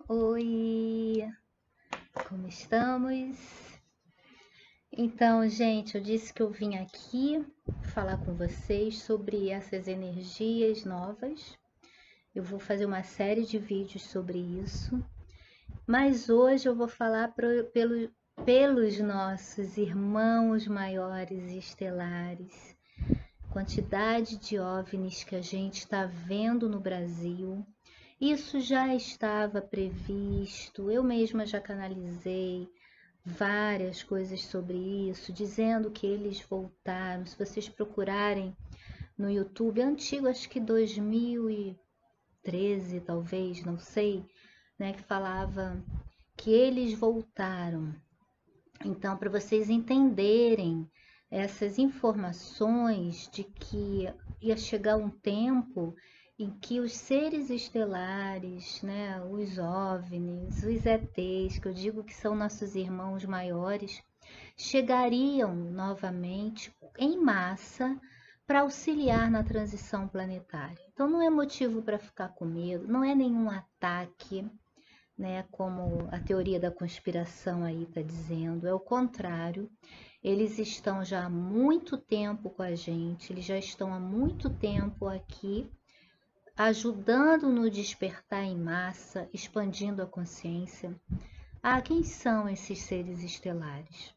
Oi, como estamos? Então, gente, eu disse que eu vim aqui falar com vocês sobre essas energias novas. Eu vou fazer uma série de vídeos sobre isso, mas hoje eu vou falar pelos nossos irmãos maiores estelares, quantidade de OVNIs que a gente está vendo no Brasil. Isso já estava previsto, eu mesma já canalizei várias coisas sobre isso, dizendo que eles voltaram. Se vocês procurarem no YouTube, é antigo, acho que 2013, talvez, não sei, né, que falava que eles voltaram. Então, para vocês entenderem essas informações de que ia chegar um tempo em que os seres estelares, né, os OVNIs, os ETs, que eu digo que são nossos irmãos maiores, chegariam novamente em massa para auxiliar na transição planetária. Então não é motivo para ficar com medo, não é nenhum ataque, né, como a teoria da conspiração aí está dizendo, é o contrário. Eles estão já há muito tempo com a gente, eles já estão há muito tempo aqui, ajudando no despertar em massa, expandindo a consciência. Ah, quem são esses seres estelares?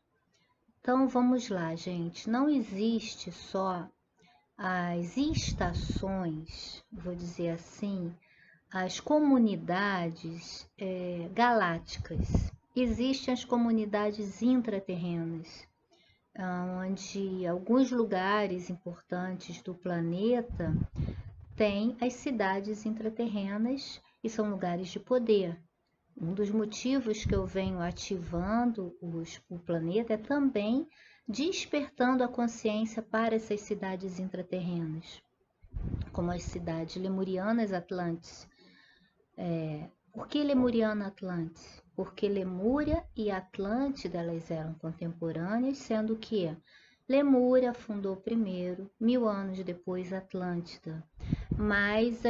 Então vamos lá, gente. Não existe só as estações, vou dizer assim, as comunidades galácticas. Existem as comunidades intraterrenas, onde alguns lugares importantes do planeta têm as cidades intraterrenas e são lugares de poder. Um dos motivos que eu venho ativando o planeta é também despertando a consciência para essas cidades intraterrenas, como as cidades lemurianas Atlantes. Por que Lemuriana Atlantis? Porque Lemúria e Atlântida elas eram contemporâneas, sendo que Lemúria fundou primeiro, 1000 anos depois Atlântida. Mas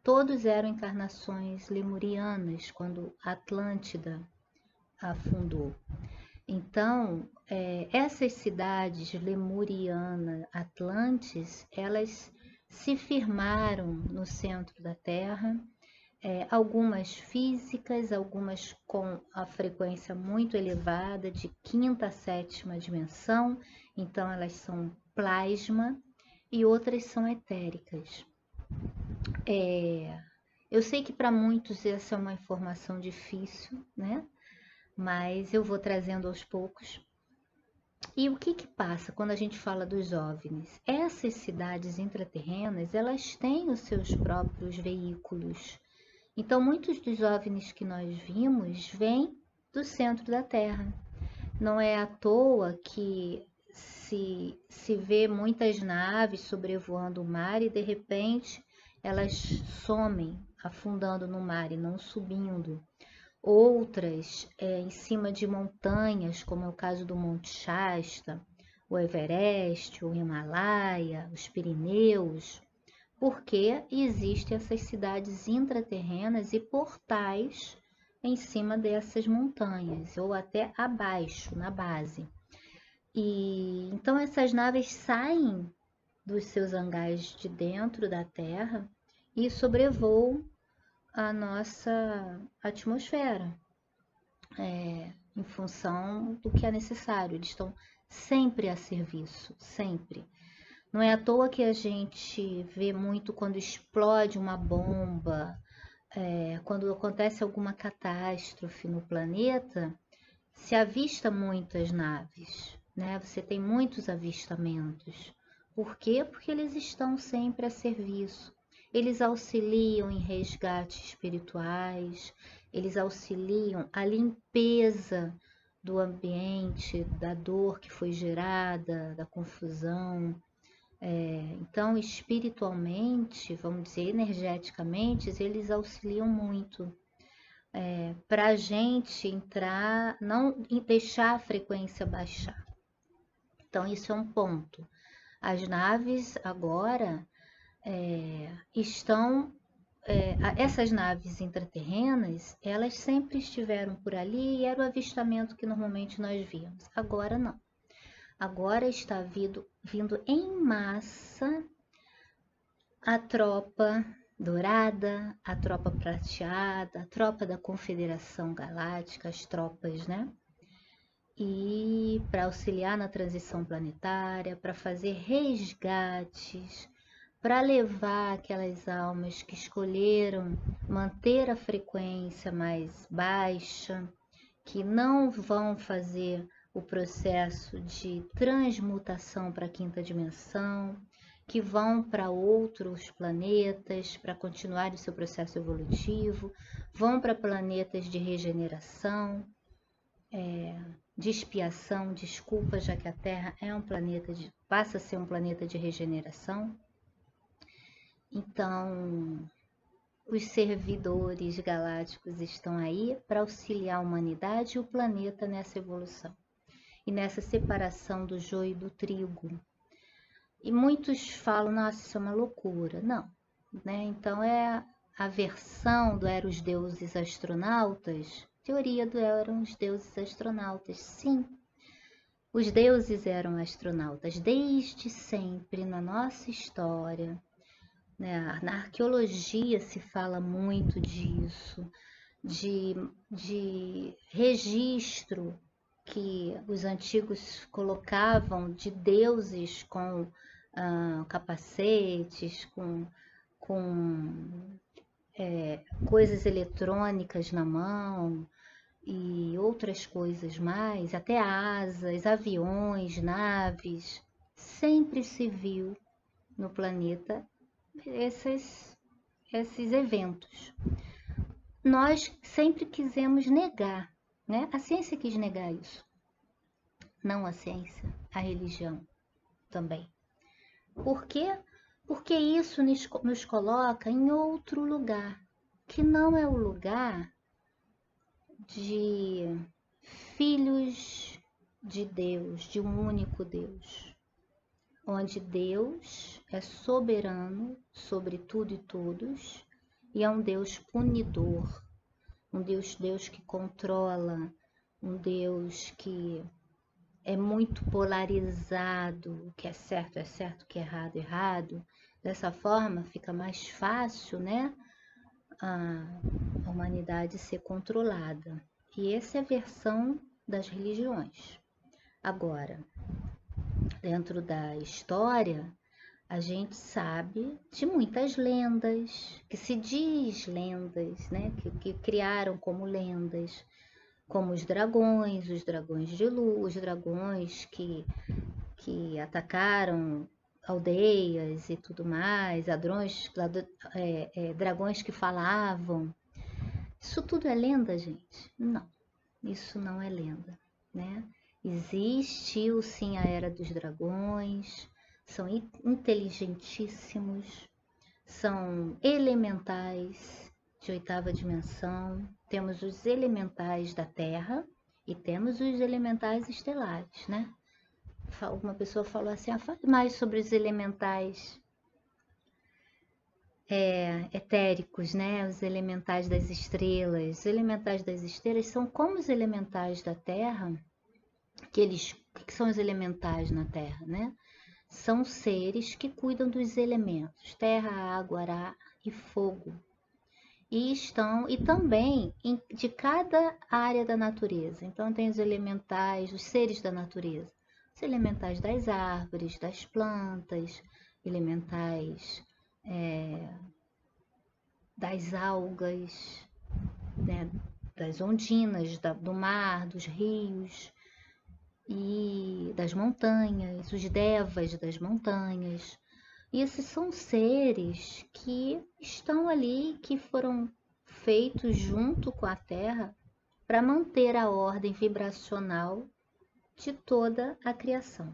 todos eram encarnações lemurianas quando Atlântida a fundou. Então, essas cidades Lemuriana, Atlantes, elas se firmaram no centro da Terra, algumas físicas, algumas com a frequência muito elevada, de quinta a sétima dimensão, então elas são plasma, e outras são etéricas. Eu sei que para muitos essa é uma informação difícil, né? Mas eu vou trazendo aos poucos. E o que que passa quando a gente fala dos OVNIs? Essas cidades intraterrenas, elas têm os seus próprios veículos. Então, muitos dos OVNIs que nós vimos vêm do centro da Terra. Não é à toa que se vê muitas naves sobrevoando o mar e de repente elas somem, afundando no mar e não subindo. Outras em cima de montanhas, como é o caso do Monte Shasta, o Everest, o Himalaia, os Pirineus, porque existem essas cidades intraterrenas e portais em cima dessas montanhas, ou até abaixo, na base. E então essas naves saem dos seus hangares de dentro da Terra e sobrevoam a nossa atmosfera, em função do que é necessário. Eles estão sempre a serviço, sempre. Não é à toa que a gente vê muito quando explode uma bomba, quando acontece alguma catástrofe no planeta, se avista muitas naves, né? Você tem muitos avistamentos. Por quê? Porque eles estão sempre a serviço. Eles auxiliam em resgates espirituais, eles auxiliam a limpeza do ambiente, da dor que foi gerada, da confusão. Então, espiritualmente, vamos dizer, energeticamente, eles auxiliam muito para a gente entrar, não deixar a frequência baixar. Então, isso é um ponto. As naves agora estão essas naves intraterrenas, elas sempre estiveram por ali e era o avistamento que normalmente nós víamos. Agora não. Agora está vindo em massa a tropa dourada, a tropa prateada, a tropa da Confederação Galáctica, as tropas, né? E para auxiliar na transição planetária, para fazer resgates, para levar aquelas almas que escolheram manter a frequência mais baixa, que não vão fazer o processo de transmutação para a quinta dimensão, que vão para outros planetas para continuar o seu processo evolutivo, vão para planetas de regeneração, de expiação, desculpa, já que a Terra é um planeta passa a ser um planeta de regeneração. Então, os servidores galácticos estão aí para auxiliar a humanidade e o planeta nessa evolução e nessa separação do joio e do trigo. E muitos falam, nossa, isso é uma loucura. Não, né? Então é a versão do Eram os Deuses Astronautas, teoria do Eram os Deuses Astronautas. Sim, os deuses eram astronautas desde sempre na nossa história. Na arqueologia se fala muito disso, de registro que os antigos colocavam de deuses com capacetes, com coisas eletrônicas na mão e outras coisas mais, até asas, aviões, naves. Sempre se viu no planeta esses eventos. Nós sempre quisemos negar, né? A ciência quis negar isso. Não a ciência, a religião também. Por quê? Porque isso nos coloca em outro lugar, que não é o lugar de filhos de Deus, de um único Deus, onde Deus é soberano sobre tudo e todos e é um Deus punidor, um Deus que controla, um Deus que é muito polarizado, o que é certo, o que é errado, errado. Dessa forma fica mais fácil, né, a humanidade ser controlada. E essa é a versão das religiões. Agora, dentro da história, a gente sabe de muitas lendas, que se diz lendas, né? Que criaram como lendas, como os dragões de luz, os dragões que atacaram aldeias e tudo mais, dragões que falavam. Isso tudo é lenda, gente? Não, isso não é lenda, né? Existiu sim a Era dos Dragões, são inteligentíssimos, são elementais de oitava dimensão. Temos os elementais da Terra e temos os elementais estelares, né? Uma pessoa falou assim, fale mais sobre os elementais etéricos, né? Os elementais das estrelas. Os elementais das estrelas são como os elementais da Terra, o que são os elementais na Terra, né? São seres que cuidam dos elementos, terra, água, ar e fogo. E também de cada área da natureza. Então tem os elementais, os seres da natureza. Os elementais das árvores, das plantas, elementais das algas, né? Das ondinas, do mar, dos rios e das montanhas, os devas das montanhas. E esses são seres que estão ali, que foram feitos junto com a Terra para manter a ordem vibracional de toda a criação.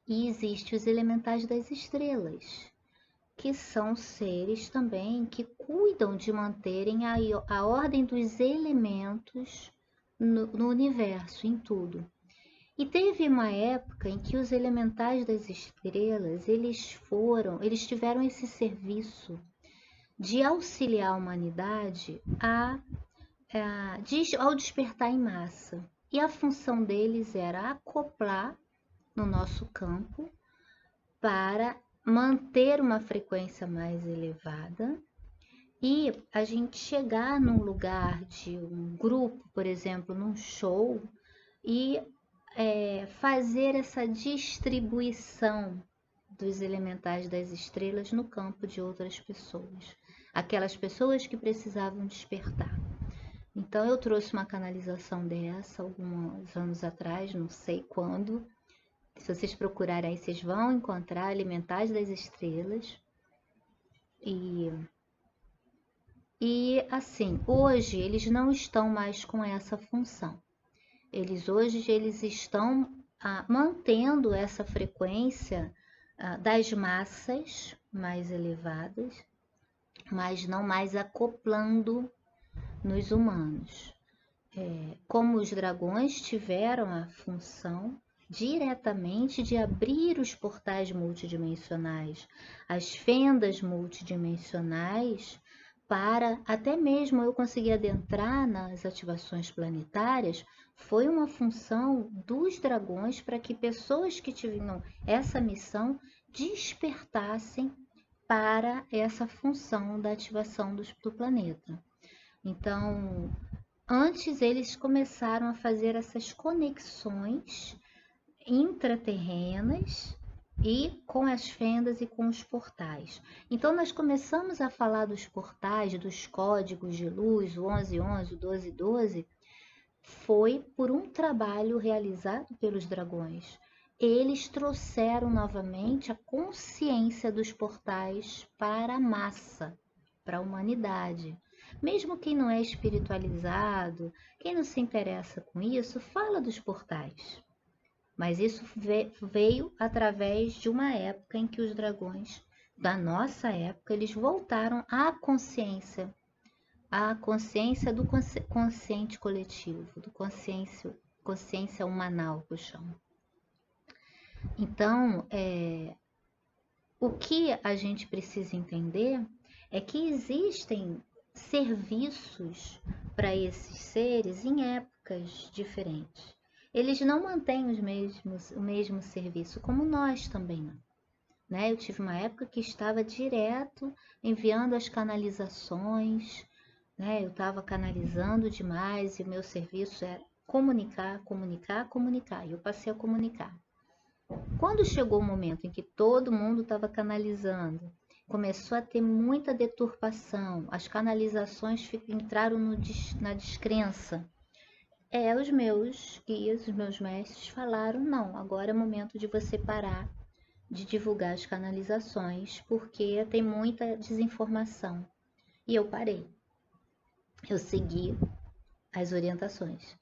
E existem os elementais das estrelas, que são seres também que cuidam de manterem a ordem dos elementos no universo, em tudo. E teve uma época em que os elementais das estrelas, eles tiveram esse serviço de auxiliar a humanidade ao despertar em massa. E a função deles era acoplar no nosso campo para manter uma frequência mais elevada e a gente chegar num lugar de um grupo, por exemplo, num show, e fazer essa distribuição dos elementais das estrelas no campo de outras pessoas, aquelas pessoas que precisavam despertar. Então eu trouxe uma canalização dessa alguns anos atrás, não sei quando. Se vocês procurarem aí, vocês vão encontrar elementais das estrelas. E assim, hoje eles não estão mais com essa função. Hoje eles estão mantendo essa frequência das massas mais elevadas, mas não mais acoplando nos humanos. Como os dragões tiveram a função diretamente de abrir os portais multidimensionais, as fendas multidimensionais, para até mesmo eu conseguir adentrar nas ativações planetárias, foi uma função dos dragões para que pessoas que tinham essa missão despertassem para essa função da ativação do planeta. Então, antes eles começaram a fazer essas conexões intraterrenas e com as fendas e com os portais. Então nós começamos a falar dos portais, dos códigos de luz, o 1111, o 1212, foi por um trabalho realizado pelos dragões. Eles trouxeram novamente a consciência dos portais para a massa, para a humanidade. Mesmo quem não é espiritualizado, quem não se interessa com isso, fala dos portais. Mas isso veio através de uma época em que os dragões, da nossa época, eles voltaram à consciência do consciente coletivo, do consciência humanal, que eu chamo. Então, o que a gente precisa entender é que existem serviços para esses seres em épocas diferentes. Eles não mantêm o mesmo serviço, como nós também não. Né? Eu tive uma época que estava direto enviando as canalizações, né? Eu estava canalizando demais e o meu serviço era comunicar, comunicar, comunicar. E eu passei a comunicar. Quando chegou o momento em que todo mundo estava canalizando, começou a ter muita deturpação, as canalizações entraram na descrença. Os meus guias, os meus mestres falaram, não, agora é o momento de você parar de divulgar as canalizações, porque tem muita desinformação. E eu parei. Eu segui as orientações.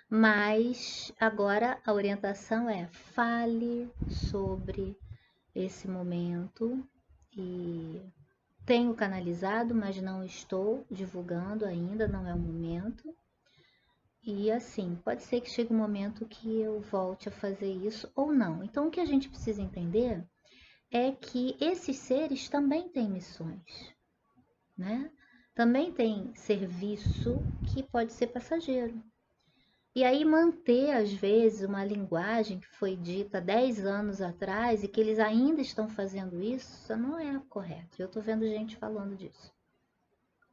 Mas agora a orientação é fale sobre esse momento e tenho canalizado, mas não estou divulgando ainda, não é o momento. E assim, pode ser que chegue um momento que eu volte a fazer isso ou não. Então, o que a gente precisa entender é que esses seres também têm missões, né? Também tem serviço que pode ser passageiro. E aí manter, às vezes, uma linguagem que foi dita 10 anos atrás e que eles ainda estão fazendo isso não é correto. Eu estou vendo gente falando disso.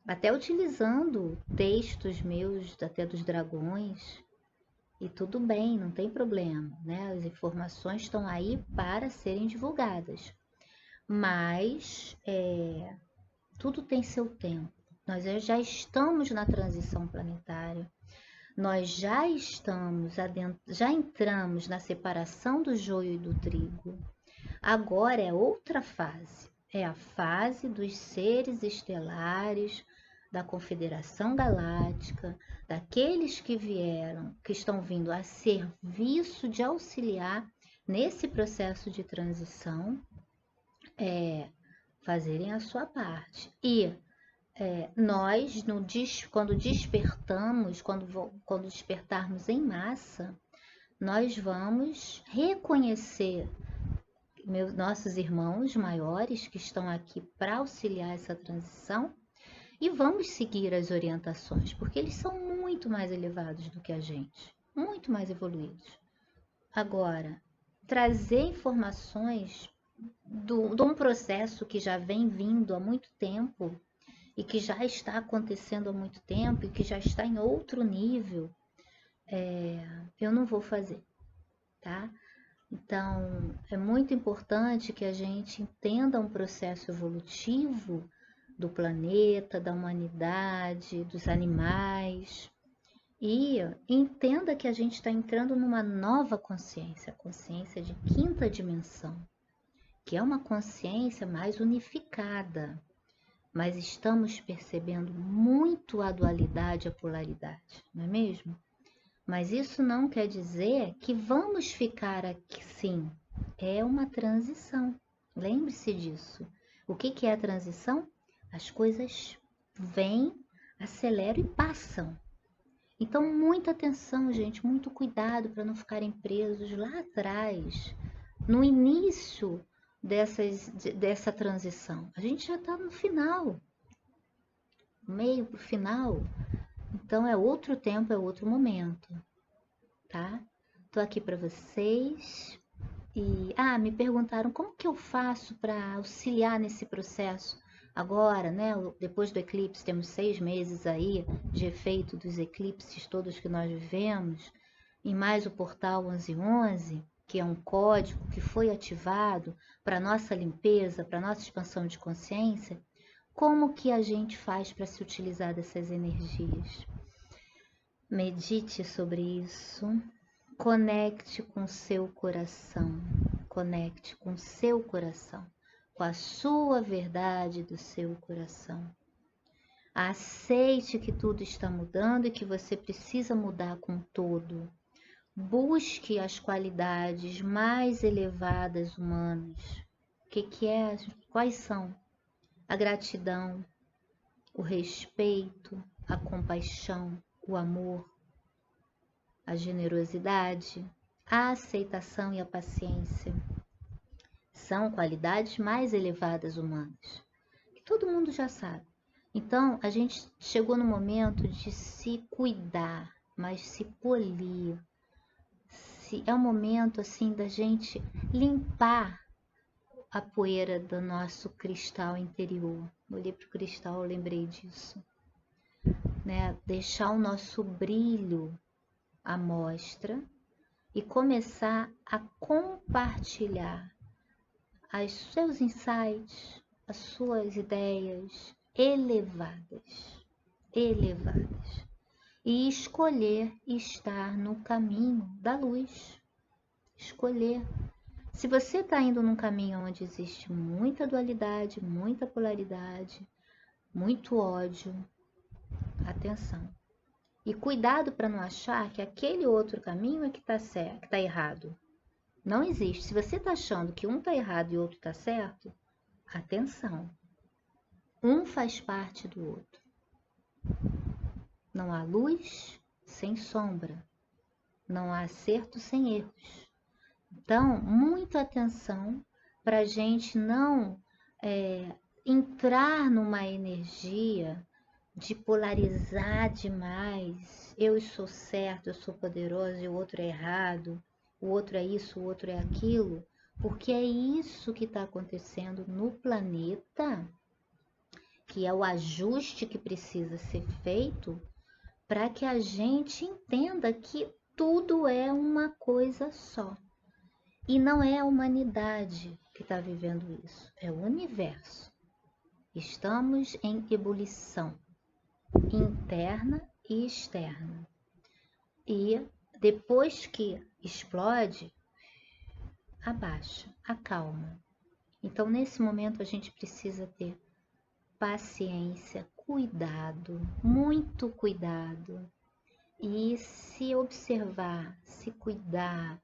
Até utilizando textos meus, até dos dragões, e tudo bem, não tem problema, né? As informações estão aí para serem divulgadas, mas tudo tem seu tempo. Nós já estamos na transição planetária, nós já entramos na separação do joio e do trigo. Agora é outra fase, é a fase dos seres estelares, da Confederação Galáctica, daqueles que estão vindo a serviço de auxiliar nesse processo de transição, fazerem a sua parte. E nós, quando despertamos, quando despertarmos em massa, nós vamos reconhecer nossos irmãos maiores que estão aqui para auxiliar essa transição, e vamos seguir as orientações, porque eles são muito mais elevados do que a gente, muito mais evoluídos. Agora, trazer informações de um processo que já vem vindo há muito tempo e que já está acontecendo há muito tempo e que já está em outro nível, eu não vou fazer, tá? Então, é muito importante que a gente entenda um processo evolutivo do planeta, da humanidade, dos animais, e entenda que a gente está entrando numa nova consciência, a consciência de quinta dimensão, que é uma consciência mais unificada, mas estamos percebendo muito a dualidade, a polaridade, não é mesmo? Mas isso não quer dizer que vamos ficar aqui, sim. É uma transição. Lembre-se disso. O que é a transição? As coisas vêm, aceleram e passam. Então, muita atenção, gente, muito cuidado para não ficarem presos lá atrás, no início dessa transição. A gente já está no final, meio para o final. Então, é outro tempo, é outro momento, tá? Tô aqui para vocês. E, me perguntaram como que eu faço para auxiliar nesse processo agora, né? Depois do eclipse, temos 6 meses aí de efeito dos eclipses todos que nós vivemos, e mais o portal 1111, que é um código que foi ativado para nossa limpeza, para nossa expansão de consciência. Como que a gente faz para se utilizar dessas energias? Medite sobre isso. Conecte com seu coração, conecte com seu coração, com a sua verdade do seu coração. Aceite que tudo está mudando e que você precisa mudar com todo. Busque as qualidades mais elevadas humanas. Quais são? A gratidão, o respeito, a compaixão, o amor, a generosidade, a aceitação e a paciência. São qualidades mais elevadas humanas, que todo mundo já sabe. Então, a gente chegou no momento de se cuidar, mas se polir. É um momento assim da gente limpar a poeira do nosso cristal interior. Olhei para o cristal, lembrei disso. Né? Deixar o nosso brilho à mostra e começar a compartilhar os seus insights, as suas ideias elevadas, e escolher estar no caminho da luz. Escolher. Se você está indo num caminho onde existe muita dualidade, muita polaridade, muito ódio, atenção. E cuidado para não achar que aquele outro caminho é que está certo, que está errado. Não existe. Se você está achando que um está errado e o outro está certo, atenção. Um faz parte do outro. Não há luz sem sombra. Não há acerto sem erros. Então, muita atenção para a gente não entrar numa energia de polarizar demais. Eu sou certo, eu sou poderoso e o outro é errado. O outro é isso, o outro é aquilo. Porque é isso que está acontecendo no planeta, que é o ajuste que precisa ser feito para que a gente entenda que tudo é uma coisa só. E não é a humanidade que está vivendo isso, é o universo. Estamos em ebulição interna e externa. E depois que explode, abaixa, acalma. Então, nesse momento, a gente precisa ter paciência, cuidado, muito cuidado. E se observar, se cuidar,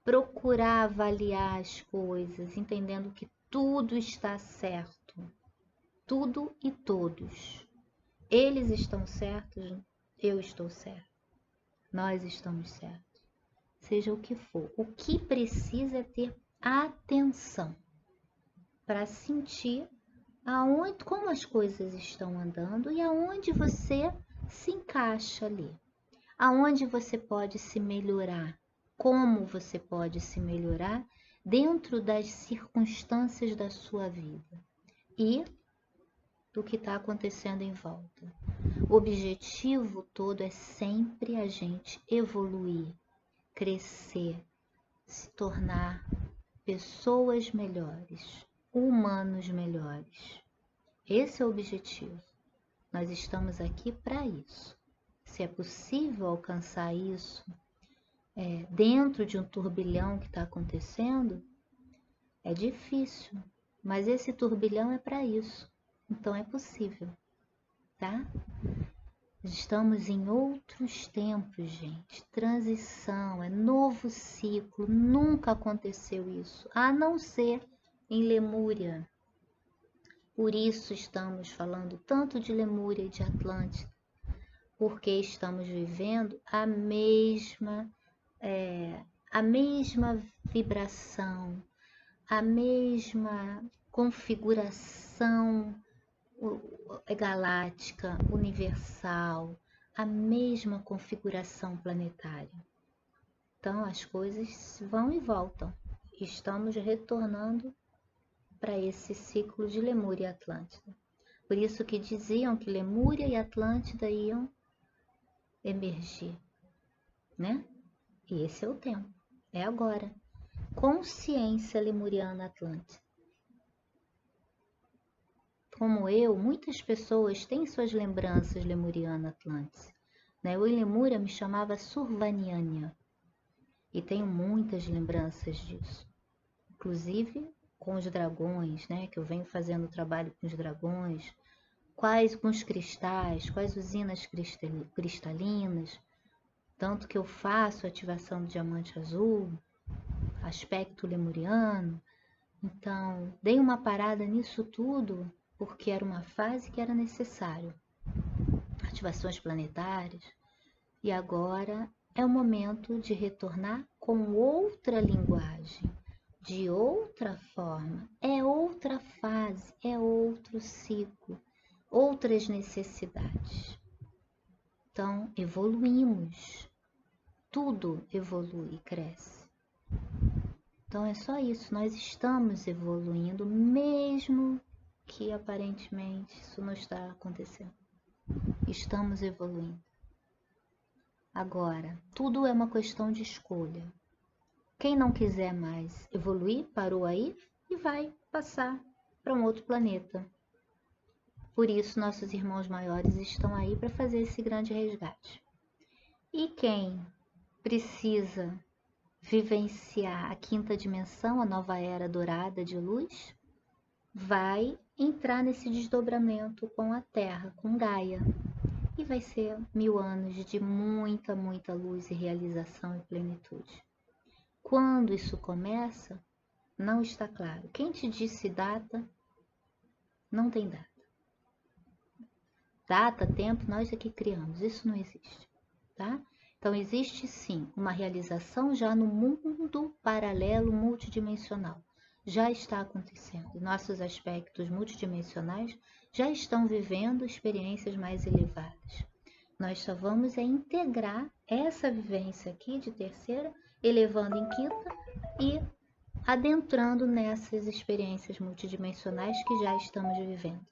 procurar avaliar as coisas, entendendo que tudo está certo, tudo e todos. Eles estão certos, eu estou certo, nós estamos certos. Seja o que for, o que precisa é ter atenção para sentir aonde, como as coisas estão andando e aonde você se encaixa ali. Aonde você pode se melhorar, como você pode se melhorar dentro das circunstâncias da sua vida e do que está acontecendo em volta. O objetivo todo é sempre a gente evoluir, crescer, se tornar pessoas melhores, humanos melhores. Esse é o objetivo. Nós estamos aqui para isso. Se é possível alcançar isso dentro de um turbilhão que está acontecendo, é difícil, mas esse turbilhão é para isso. Então é possível, tá? Estamos em outros tempos, gente. Transição, é novo ciclo. Nunca aconteceu isso, a não ser em Lemúria. Por isso estamos falando tanto de Lemúria e de Atlântida, porque estamos vivendo a mesma vibração, a mesma configuração galáctica, universal, a mesma configuração planetária. Então as coisas vão e voltam. Estamos retornando para esse ciclo de Lemúria e Atlântida. Por isso que diziam que Lemúria e Atlântida iam emergir, né? E esse é o tempo, é agora. Consciência lemuriana atlântica. Como eu, muitas pessoas têm suas lembranças lemuriana-atlântica. Eu em Lemúria me chamava Survaniania e tenho muitas lembranças disso. Inclusive com os dragões, que eu venho fazendo trabalho com os dragões, com os cristais, com as usinas cristalinas, tanto que eu faço ativação do diamante azul, aspecto lemuriano. Então, dei uma parada nisso tudo porque era uma fase que era necessário. Ativações planetárias. E agora é o momento de retornar com outra linguagem, de outra forma. É outra fase, é outro ciclo, outras necessidades. Então, evoluímos. Tudo evolui e cresce. Então é só isso, nós estamos evoluindo, mesmo que aparentemente isso não está acontecendo. Estamos evoluindo. Agora, tudo é uma questão de escolha. Quem não quiser mais evoluir, parou aí e vai passar para um outro planeta. Por isso, nossos irmãos maiores estão aí para fazer esse grande resgate. E quem precisa vivenciar a quinta dimensão, a nova era dourada de luz, vai entrar nesse desdobramento com a Terra, com Gaia. E vai ser 1000 anos de muita, muita luz e realização e plenitude. Quando isso começa, não está claro. Quem te disse data, não tem data. Data, tempo, nós é que criamos. Isso não existe, tá? Então, existe sim uma realização já no mundo paralelo multidimensional. Já está acontecendo. Nossos aspectos multidimensionais já estão vivendo experiências mais elevadas. Nós só vamos integrar essa vivência aqui de terceira, elevando em quinta e adentrando nessas experiências multidimensionais que já estamos vivendo.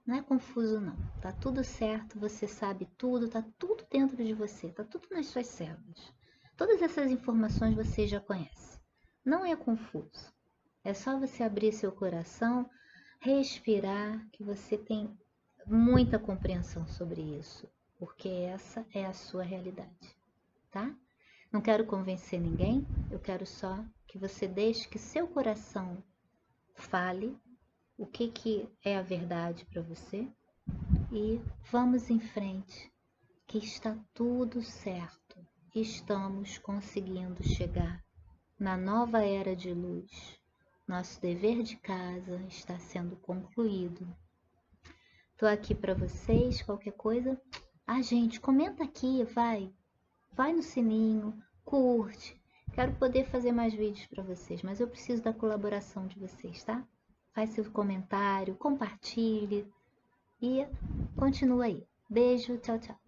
Não é confuso não, tá tudo certo, você sabe tudo, tá tudo dentro de você, tá tudo nas suas células. Todas essas informações você já conhece. Não é confuso, é só você abrir seu coração, respirar, que você tem muita compreensão sobre isso, porque essa é a sua realidade, tá? Não quero convencer ninguém, eu quero só que você deixe que seu coração fale o que é a verdade para você e vamos em frente, que está tudo certo. Estamos conseguindo chegar na nova era de luz. Nosso dever de casa está sendo concluído. Estou aqui para vocês, qualquer coisa. Gente, comenta aqui, vai no sininho, curte, Quero poder fazer mais vídeos para vocês, mas eu preciso da colaboração de vocês, tá? Faz seu comentário, compartilhe e continua aí. Beijo, tchau, tchau.